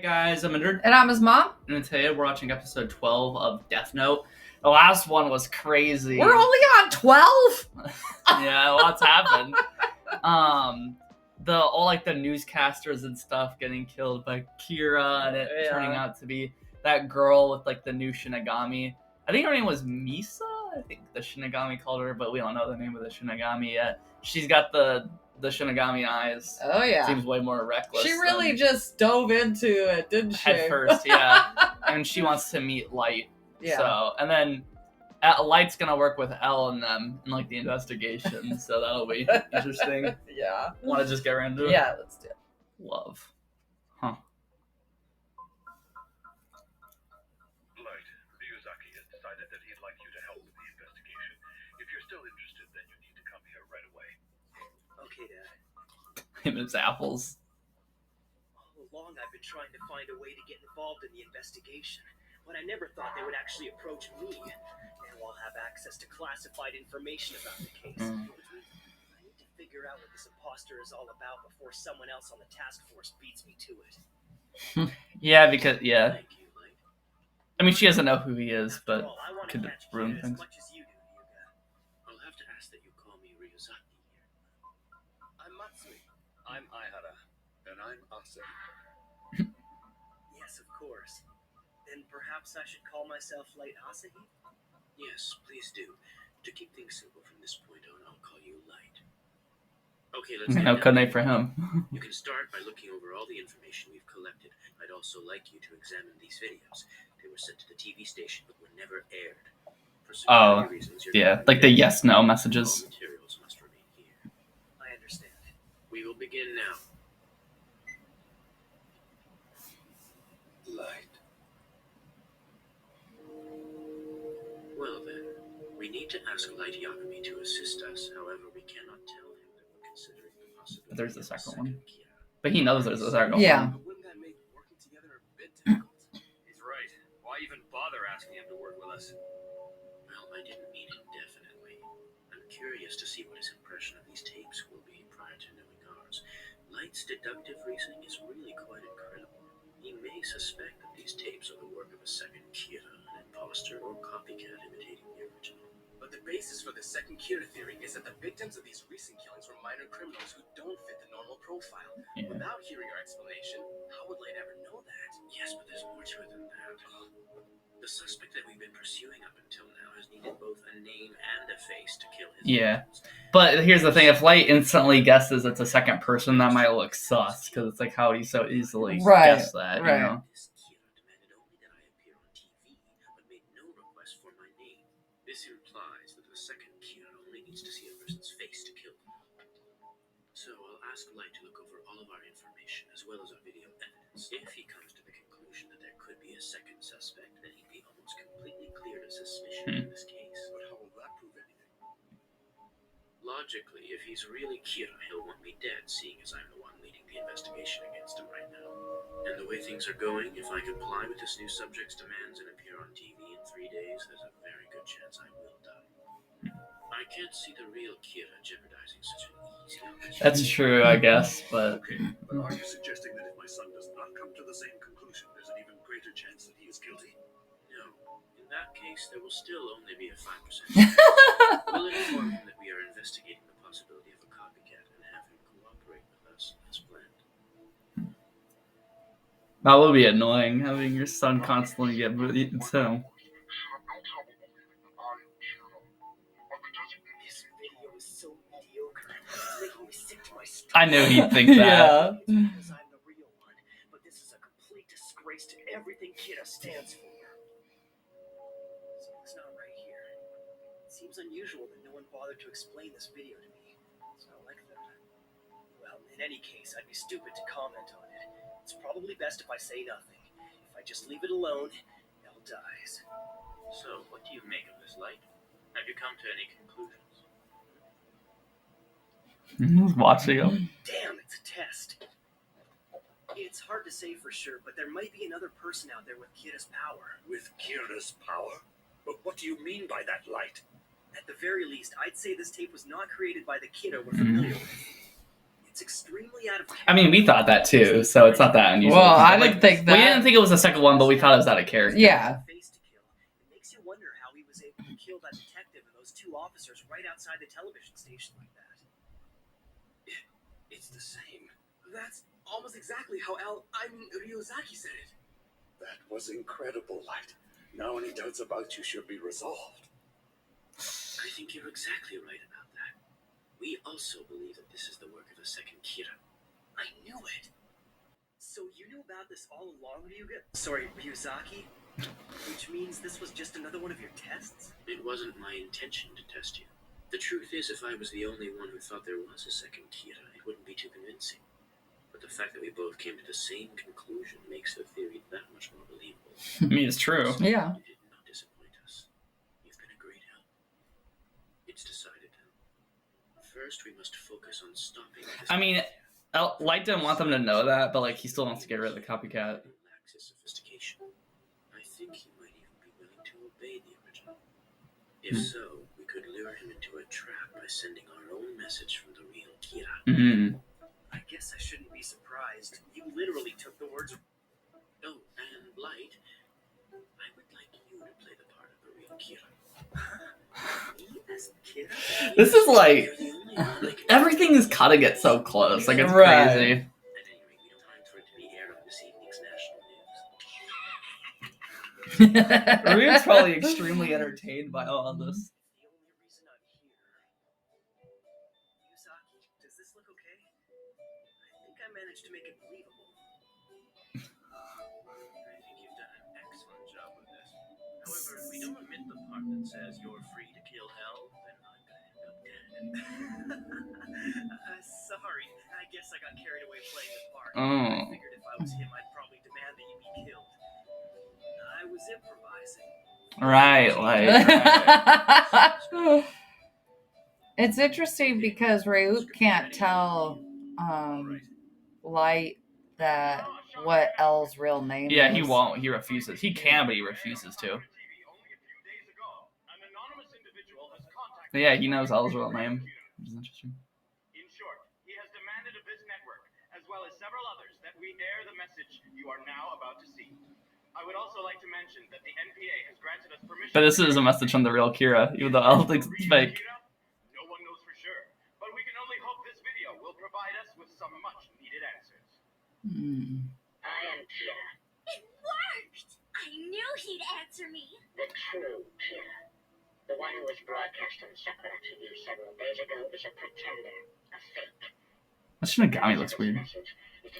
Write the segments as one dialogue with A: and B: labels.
A: guys, I'm Andrew.
B: And I'm his mom.
A: And today we're watching episode 12 of Death Note. The last one was crazy.
B: We're only on 12?
A: Yeah, lots happened. All the newscasters and stuff getting killed by Kira, and it turning out to be that girl with like the new Shinigami. I think her name was Misa. I think the Shinigami called her, but we don't know the name of the Shinigami yet. She's got the Shinigami eyes.
B: Oh yeah,
A: seems way more reckless.
B: She really just dove into it, didn't she?
A: Head first, yeah. And she wants to meet Light. Yeah. So, and then Light's gonna work with L and them in like the investigation, so that'll be interesting.
B: Yeah.
A: Want to just get right into it?
B: Yeah, let's do it.
A: Love. Huh.
C: Light, Miyazaki has decided that he'd like you to help with the investigation. If you're still interested, then you need to come here right away.
D: Okay, Dad.
A: Him and his apples.
D: All along I've been trying to find a way to get involved in the investigation, but I never thought they would actually approach me. Now I'll have access to classified information about the case. I need to figure out what this imposter is all about before someone else on the task force beats me to it.
A: Yeah, because, yeah.
D: Thank you, Light.
A: I mean, she doesn't know who he is, but
D: I want to
A: could
D: catch
A: ruin
D: Kira
A: things.
D: as much as you do, Yuga.
C: I'll have to ask that you call me Ryuzaki here.
D: I'm Matsui.
C: I'm Aihara. And I'm Asa.
D: Yes, of course. Then perhaps I should call myself Light Asahi?
C: Yes, please do. To keep things simple from this point on, I'll call you Light. Okay, let's
A: No code name for him.
C: You can start by looking over all the information we've collected. I'd also like you to examine these videos. They were sent to the TV station but were never aired. For security reasons,
A: like the yes/no messages.
C: All materials must remain here.
D: I understand.
C: We will begin now. Light. Well then, we need to ask Light Yagami to assist us. However, we cannot tell him that we're considering the possibility.
A: There's the
C: of
A: second one.
C: Kira.
A: But he knows there's a second
B: Yeah.
A: one.
C: But wouldn't that make working together a bit difficult? He's right. Why even bother asking him to work with us? Well, I didn't mean indefinitely. I'm curious to see what his impression of these tapes will be prior to knowing ours. Light's deductive reasoning is really quite incredible. He may suspect that these tapes are the work of a second Kira, an imposter or copycat imitating the original.
E: But the basis for the second Kira theory is that the victims of these recent killings were minor criminals who don't fit the normal profile.
A: Yeah.
E: Without hearing our explanation, how would Light ever know that?
C: Yes, but there's more to it than that. The suspect that we've been pursuing up until now has needed both a name and a face to kill his victims.
A: But here's the thing, if Light instantly guesses it's a second person, that might look sus, because it's like, how would he so easily guess that, you know?
C: This Kira demanded only that I appear on TV, but made no request for my name. This implies that the second Kira only needs to see a person's face to kill them. So I'll ask Light to look over all of our information, as well as our video evidence. If he comes to the conclusion that there could be a second suspect, then he'd be almost completely cleared of suspicion in this case.
E: But how will that prove anything?
C: Logically, if he's really Kira, he'll want me dead, seeing as I'm the one leading the investigation against him right now. And the way things are going, if I comply with this new subject's demands and appear on TV in 3 days, there's a very good chance I will die. I can't see the real Kira jeopardizing such an easy opportunity.
A: That's true, I guess, but...
E: Okay, but are you suggesting that if my son does not come to the same conclusion, there's an even greater chance that he is guilty?
C: No. In that case, there will still only be a 5% chance. We'll inform him that we are investigating the possibility of a copycat and have him cooperate with us as planned.
A: That would be annoying, having your son constantly get eaten too.
D: This video is so mediocre. It's making me sick to my stomach.
A: I knew he'd think that.
D: Because I'm the real one, but this is a complete disgrace to everything Kira stands for. Something's not right here. It seems unusual that no one bothered to explain this video to me. It's not like that. Well, in any case, I'd be stupid to comment on it. It's probably best if I say nothing. If I just leave it alone, Elle dies.
C: So, what do you make of this, Light? Have you come to any conclusions?
A: He's watching him.
D: Damn, it's a test. It's hard to say for sure, but there might be another person out there with Kira's power.
E: With Kira's power? But what do you mean by that, Light?
D: At the very least, I'd say this tape was not created by the Kira we're familiar with. It's extremely out of
A: I mean, we thought that too, so it's not that unusual.
B: Well, I
A: Like,
B: didn't think that.
A: We didn't think it was the second one, but we thought it was out of character.
B: Yeah.
D: face to kill. It makes you wonder how he was able to kill that detective and those 2 officers right outside the television station like that.
E: It's the same. That's almost exactly how Ryuzaki said it.
F: That was incredible, Light. Now any doubts about you should be resolved.
C: I think you're exactly right about that. We also believe that this is the work of a second Kira.
D: I knew it. So you knew about this all along, Ryuzaki? Which means this was just another one of your tests?
C: It wasn't my intention to test you. The truth is, if I was the only one who thought there was a second Kira, it wouldn't be too convincing. But the fact that we both came to the same conclusion makes the theory that much more believable.
A: I mean, it's true.
B: Yeah.
C: You did not disappoint us. You've been a great help. It's decided then. First, we must focus on stopping this.
A: I mean, Light didn't want them to know that, but like he still wants to get rid of the copycat.
C: Lacks his sophistication. I think he might even be willing to obey the original. If so, we could lure him into a trap by sending our own message from the real Kira.
A: Mm-hmm.
D: I guess I shouldn't be surprised. You literally took the words.
C: Oh, and Light, I would like you to play the part of the real Kira.
D: Me as Kira?
A: This is like
C: You're the only one that can
A: everything is cutting it so close. Like it's
B: Right.
A: crazy.
C: At any rate, we don't time for it to be aired on this evening's national news.
A: Ryu's probably extremely entertained by all of this.
D: The only reason I'm here. Ryuzaki, does this look okay? I think I managed to make it believable.
C: I think you've done an excellent job with this. However, if we don't omit the part that says you're free to kill hell, then I'm gonna end up dead.
D: Sorry. I guess I got carried away playing the part.
A: Oh.
D: I figured if I was him, I'd probably demand that you be killed. I was improvising.
A: Right, like
B: It's interesting because Ryuk can't tell Light that what L's real name is.
A: yeah, he won't. He refuses. He can, but he refuses to. But yeah, he knows L's real name. Which is interesting.
G: In short, he has demanded of this network, as well as several others, that we air the message you are now about to see. I would also like to mention that the NPA has granted us permission.
A: But this is a message from the real Kira, even though L thinks it's fake.
G: No one knows for sure, but we can only hope this video will provide us with some much-needed answers.
H: I am Kira,
I: It worked! I knew he'd answer me.
H: the true Kira. The one who was broadcast on Sakura TV several days ago is a pretender, a fake.
A: That Shinigami looks weird.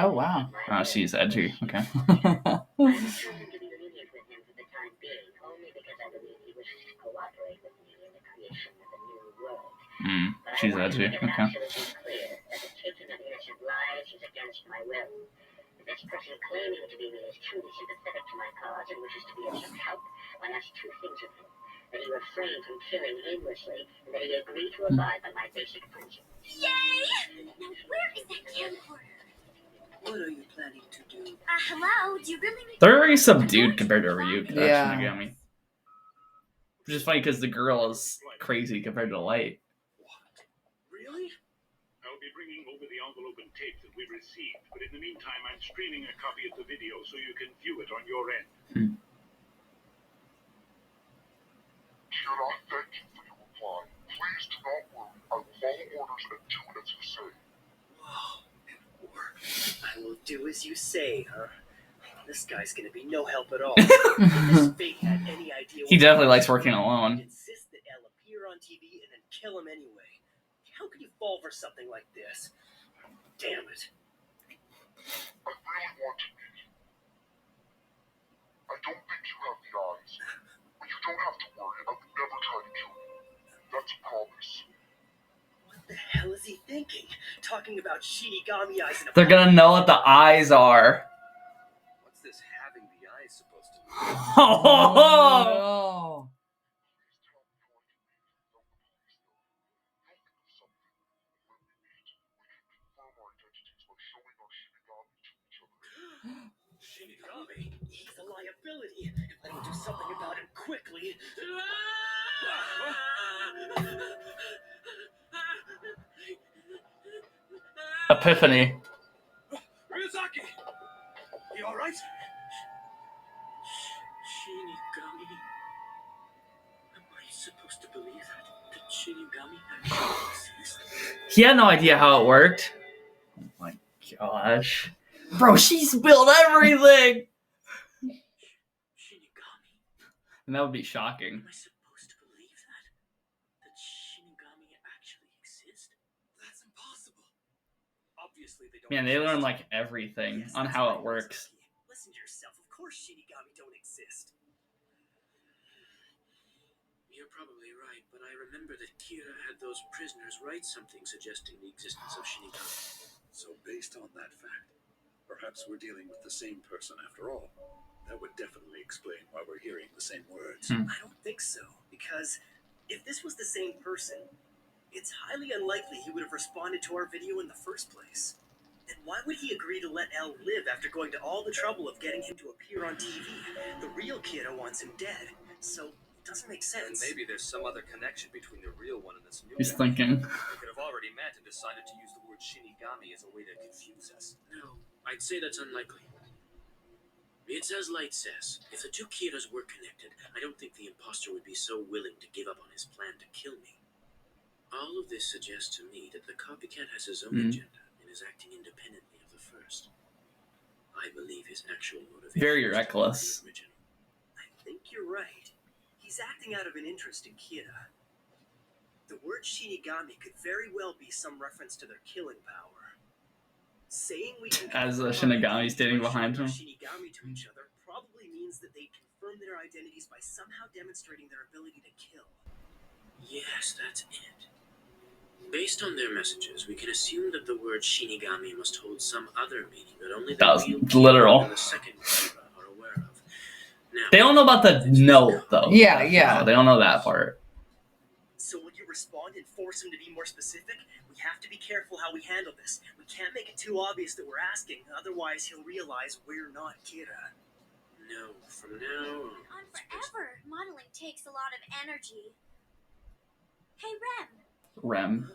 B: Oh, wow.
A: Oh, she's edgy. Okay.
H: I have chosen to be lenient with him for the time being, only because I believe he wishes to cooperate with me in the creation of a new world. But
A: She's
H: I want
A: edgy.
H: to make it
A: Okay.
H: absolutely clear that the taking of innocent lives is against my will. If this person claiming to be me is truly sympathetic to my cause and wishes to be of some help, one has 2 things of him. That he refrain from killing aimlessly, and that he agree to abide by my basic principles.
I: Yay! Now where is that camcorder?
D: What are you planning to do?
I: Hello? Do you really need
A: They're very subdued compared to Ryuk.
B: Yeah.
A: Shinigami. Which is funny because the girl is crazy compared to Light.
D: Really?
G: I'll be bringing over the envelope and tape that we've received, but in the meantime, I'm streaming a copy of the video so you can view it on your end.
J: Kira, thank you for your reply. Please do not worry. I will follow orders and do as you say.
D: Whoa, it worked. I will do as you say, huh? This guy's gonna be no help at all. If this fake had any idea
A: He definitely likes working alone.
D: He'd insist that El appear on TV and then kill him anyway. How could you fall for something like this? Damn it.
J: I really want to meet you. I don't think you have the eyes. But you don't have to worry. I would never try to kill you. That's a promise.
D: What the hell is he thinking? Talking about Shinigami eyes in a
A: They're gonna know what the eyes are.
E: What's this having the eyes supposed to mean?
B: Oh,
J: Please tell me how I can meet you without the police knowing. You'll think of something. When we meet, we can confirm our identities by showing our Shinigami to each other.
D: Shinigami? He's a liability. If I don't do something about him quickly.
A: Epiphany.
C: Ryuzaki! You alright? Shinigami? Am I supposed to believe that Shinigami actually exists?
A: He had no idea how it worked. Oh my gosh. Bro, she spilled everything!
C: Shinigami?
A: And that would be shocking.
C: Am I supposed to believe that? That Shinigami actually exist? That's impossible. Obviously they don't.
A: Man, they learn like everything on how it works.
D: Listen to yourself. Of course Shinigami don't exist.
C: You're probably right, but I remember that Kira had those prisoners write something suggesting the existence of Shinigami.
F: So based on that fact, perhaps we're dealing with the same person after all. That would definitely explain why we're hearing the same words.
D: I don't think so, because if this was the same person, it's highly unlikely he would have responded to our video in the first place. And why would he agree to let L live after going to all the trouble of getting him to appear on TV? The real Kira wants him dead, so it doesn't make
C: And
D: sense.
C: maybe there's some other connection between the real one and this new
A: He's
C: one.
A: thinking.
C: They could have already met and decided to use the word Shinigami as a way to confuse us. No, I'd say that's unlikely. It's as Light says. If the two Kiras were connected, I don't think the imposter would be so willing to give up on his plan to kill me. All of this suggests to me that the copycat has his own agenda and is acting independently of the first. I believe his actual motivation
A: Very
C: is to
A: reckless.
C: be the original.
D: I think you're right. He's acting out of an interest in Kira. The word Shinigami could very well be some reference to their killing power. Saying we can
A: As the Shinigami standing behind him.
D: Shinigami to each other probably means that they confirm their identities by somehow demonstrating their ability to kill.
C: Yes, that's it. Based on their messages, we can assume that the word Shinigami must hold some other meaning that only the
A: That was
C: real
A: literal.
C: Kira and the second Kira are aware of. Now,
A: They don't know about the note, though.
B: Yeah, yeah.
A: No, they don't know that part.
D: So when you respond and force him to be more specific, we have to be careful how we handle this. We can't make it too obvious that we're asking, otherwise he'll realize we're not Kira.
C: No, from now
I: On forever. Modeling takes a lot of energy. Hey, Rem.
A: Rem.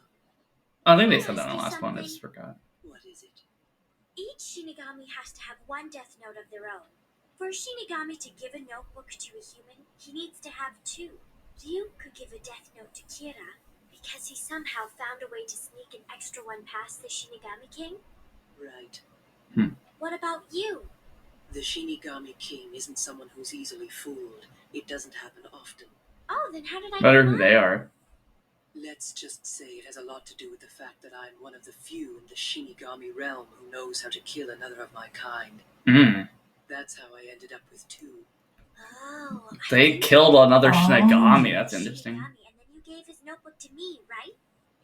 A: I think they said that in the last one. I just forgot.
D: What is it?
I: Each Shinigami has to have one death note of their own. For a Shinigami to give a notebook to a human, he needs to have two. You could give a death note to Kira because he somehow found a way to sneak an extra one past the Shinigami King.
D: Right.
I: What about you?
D: The Shinigami King isn't someone who's easily fooled. It doesn't happen often.
I: Oh, then how did I
A: Better
I: get
A: who they
I: mine?
A: are.
D: Let's just say it has a lot to do with the fact that I'm one of the few in the Shinigami realm who knows how to kill another of my kind. That's how I ended up with two.
I: Oh.
A: They killed another Shinigami. That's interesting.
I: Shinigami, and then you gave his notebook to me, right?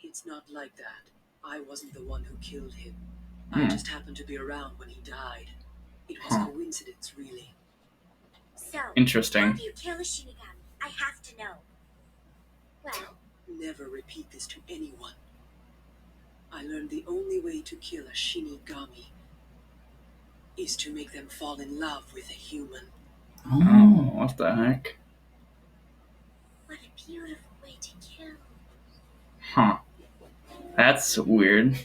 D: It's not like that. I wasn't the one who killed him. I just happened to be around when he died. It was coincidence, really.
I: So,
A: Interesting.
I: how do you kill a Shinigami? I have to know. Well,
D: Never repeat this to anyone. I learned the only way to kill a Shinigami is to make them fall in love with a human.
A: Oh, what the heck?
I: what a beautiful way to kill.
A: Huh. That's weird.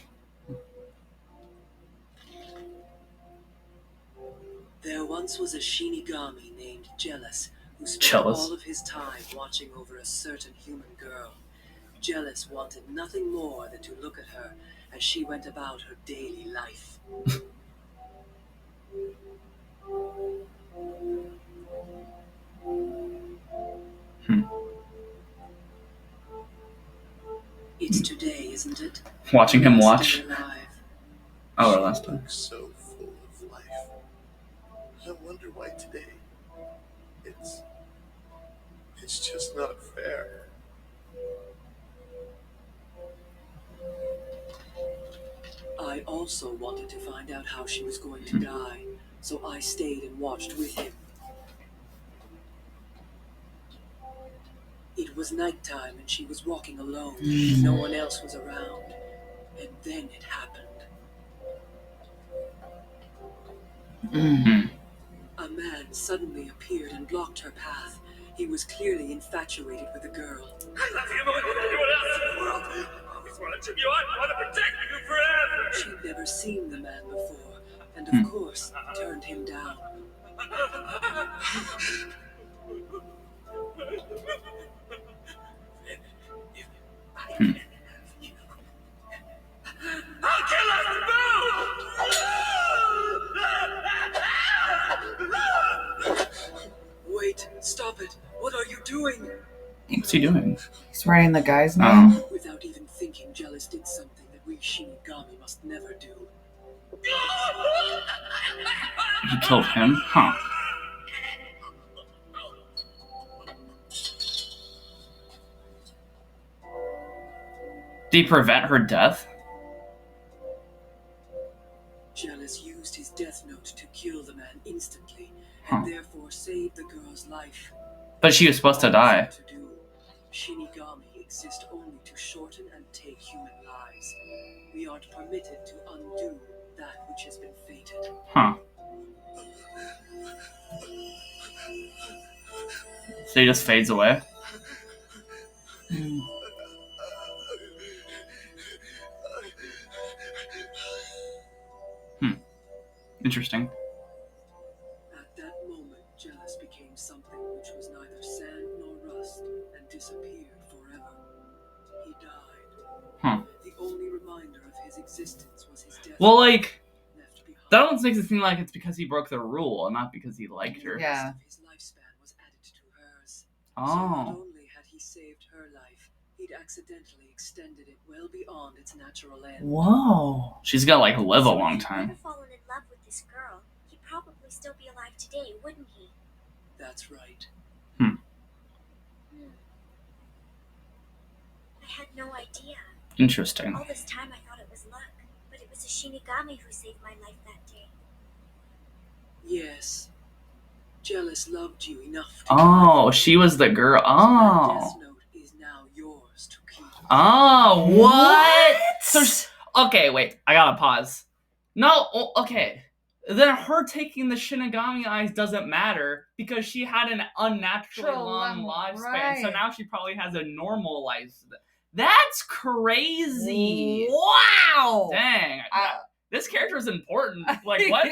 D: There once was a Shinigami named Jealous who spent
A: Jealous.
D: all of his time watching over a certain human girl. Jealous wanted nothing more than to look at her as she went about her daily life. It's today, isn't it?
A: Watching him watch.
D: Still alive.
A: Oh, last time.
F: So full of life. I wonder why today. It's just not fair.
D: I also wanted to find out how she was going to die, so I stayed and watched with him. It was nighttime and she was walking alone. No one else was around. And then it happened. A man suddenly appeared and blocked her path. He was clearly infatuated with the girl.
C: I love you more than anyone else in the world. much of you. I want to protect you forever.
K: She'd never seen the man before, and of course, turned him down.
C: I'll kill us both!
K: Wait, stop it. What are you doing?
A: What's he doing?
B: He's writing the guy's name.
K: Without even thinking, Jealous did something that we Shinigami must never do.
A: He killed him? Huh. Did he prevent her death?
K: Jealous used his death note to kill the man instantly, and therefore saved the girl's life.
A: But she was supposed to die.
K: Shinigami exist only to shorten and take human lives. We aren't permitted to undo that which has been fated.
A: Huh. So he just fades away? Interesting.
K: At that moment, Jealous became something which was neither sand nor rust, and disappeared forever. He died. The only reminder of his existence was his death.
A: Well, like, that almost makes it seem like it's because he broke the rule, and not because he liked her.
B: Yeah.
K: His lifespan was added to hers.
A: Oh.
K: So not only had he saved her life, he'd accidentally extended it well beyond its natural end.
B: Whoa.
A: She's gonna, like, live a long time.
I: If he'd never fallen in love with this girl, he'd probably still be alive today, wouldn't he?
K: That's right.
I: I had no idea.
A: Interesting.
I: All this time I thought it was luck, but it was a Shinigami who saved my life that day.
K: Yes. Jealous loved you enough to
A: Oh, she was the girl.
K: That
A: Oh.
K: death note is now yours to keep.
A: Oh, what? So, okay, wait. I gotta pause. No, okay. Then her taking the Shinigami eyes doesn't matter because she had an unnaturally long lifespan. So now she probably has a normal lifespan. That's crazy.
B: Wow.
A: Dang. This character is important. Like, what?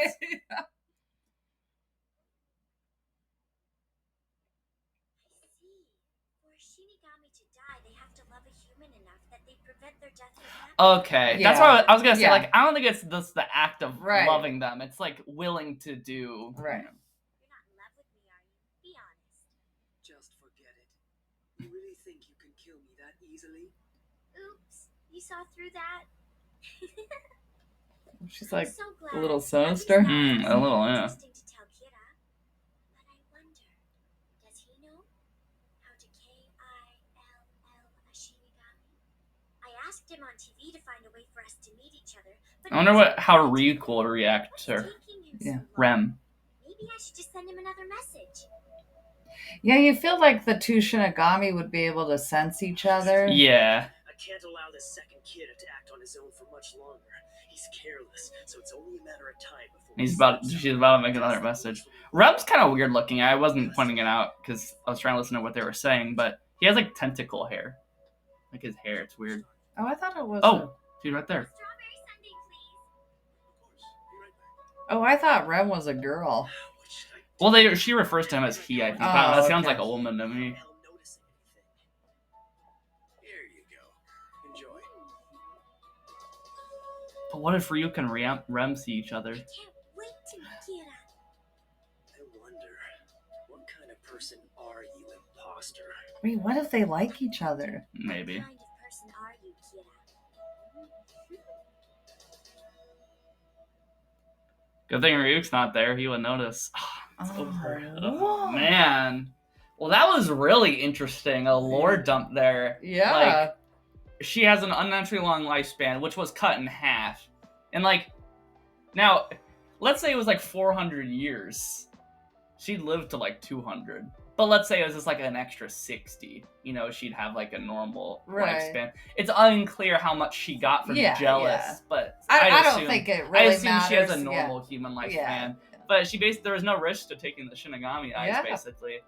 I: Shinigami to die, they have to love a human enough that they prevent their death.
A: Okay, that's what I was gonna say.
B: Yeah.
A: Like, I don't think it's just the act of
B: Right.
A: loving them. It's like willing to do.
B: Right.
I: You're not in love with me, are you? Be honest.
K: Just forget it. You really think you can kill me that easily?
I: Oops, you saw through that.
B: She's like
I: so
B: a little
I: glad.
B: sinister.
A: A little, yeah.
I: Interesting to tell Kira, but I wonder, does he know how to K-I-L-L a Shinigami? I asked him on TV to find a way for us to meet each other, but
A: I wonder how Ryuk will react to her.
B: Yeah.
A: Rem.
I: Maybe I should just send him another message.
B: Yeah, you feel like the two Shinigami would be able to sense each other.
A: Yeah.
D: I can't allow this second kid to act on his own for much longer. He's careless, so it's only a matter of time before
A: She's about to make another message. Rem's kind of weird looking. I wasn't pointing it out because I was trying to listen to what they were saying, but he has like tentacle hair. Like his hair, it's weird.
B: Oh, I thought it was.
A: Oh, she's right there.
I: Strawberry sundae, please.
B: Oh, I thought Rem was a girl.
A: Well, she refers to him as he, I think.
B: Oh,
A: That sounds
B: okay.
A: like a woman to me.
C: Here you go. Enjoy.
A: But what if Ryuk and Rem see each other?
I: I can't wait to meet Kira.
D: I wonder, what kind of person are you, imposter?
B: Wait, what if they like each other?
A: Maybe.
I: What kind of person are you, Kira?
A: Good thing Ryuk's not there. He would notice. It's over.
B: whoa.
A: Man. Well, that was really interesting. A lore dump there.
B: Yeah.
A: Like, she has an unnaturally long lifespan, which was cut in half. And, like, now, let's say it was like 400 years. She lived to like 200. But let's say it was just like an extra 60. You know, she'd have like a normal lifespan. It's unclear how much she got from Jealous, but
B: I don't think it really
A: I assume
B: matters.
A: she has a normal human lifespan.
B: Yeah.
A: But there was no risk to taking the Shinigami eyes, basically.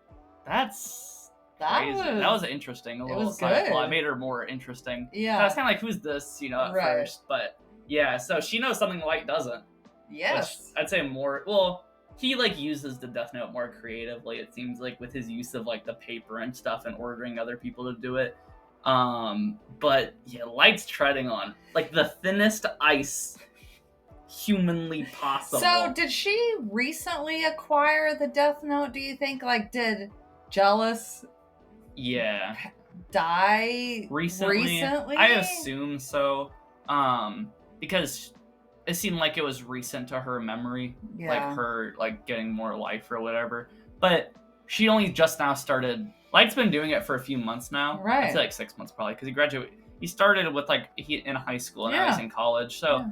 A: That's crazy.
B: was,
A: that was interesting. A little
B: was
A: side
B: good.
A: plot. It made her more interesting.
B: Yeah.
A: I was kind of like, who's this? You know, at first, but yeah. So she knows something Light doesn't.
B: Yes.
A: Which I'd say more. Well, he like uses the Death Note more creatively. It seems like with his use of like the paper and stuff and ordering other people to do it. But yeah, Light's treading on like the thinnest ice humanly possible.
B: So did she recently acquire the Death Note, do you think? Like, did Jealous die recently?
A: I assume so. Because it seemed like it was recent to her memory.
B: Yeah.
A: Like her like getting more life or whatever. But she only just now started. Light's been doing it for a few months now.
B: Right.
A: I'd say like 6 months probably, because he graduated. He started with like in high school and now he's in college. So,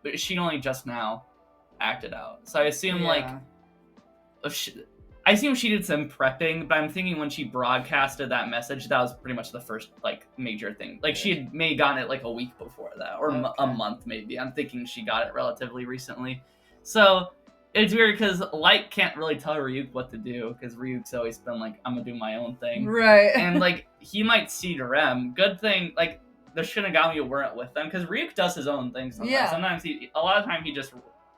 A: but she only just now acted out. So I assume I assume she did some prepping. But I'm thinking when she broadcasted that message, that was pretty much the first like major thing. Like she had may gotten it like a week before that, or a month maybe. I'm thinking she got it relatively recently. So. It's weird because Light can't really tell Ryuk what to do because Ryuk's always been like, I'm gonna do my own thing.
B: Right.
A: And like, he might see to Rem. Good thing, like, the Shinigami weren't with them because Ryuk does his own thing sometimes.
B: Yeah.
A: Sometimes a lot of time he just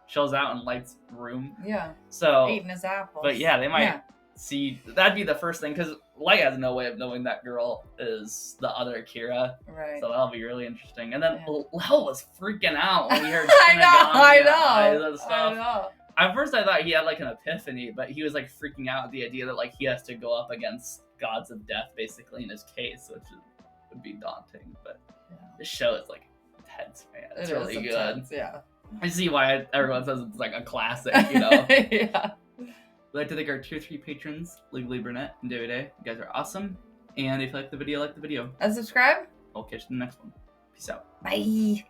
A: chills out in Light's room.
B: Yeah.
A: So.
B: Eating his apples.
A: But yeah, they might see. That'd be the first thing because Light has no way of knowing that girl is the other Akira.
B: Right.
A: So that'll be really interesting. And then Lel was freaking out when he heard
B: I know.
A: and stuff. At first I thought he had like an epiphany, but he was like freaking out at the idea that like he has to go up against gods of death basically in his case, which would be daunting. But this show is like intense, man. It's really good.
B: Intense, yeah.
A: I see why everyone says it's like a classic, you know?
B: Yeah.
A: We'd like to thank our tier 3 patrons, Legally Burnett and David A. You guys are awesome. And if you like the video, like the video.
B: And subscribe.
A: I'll catch you in the next one. Peace out.
B: Bye.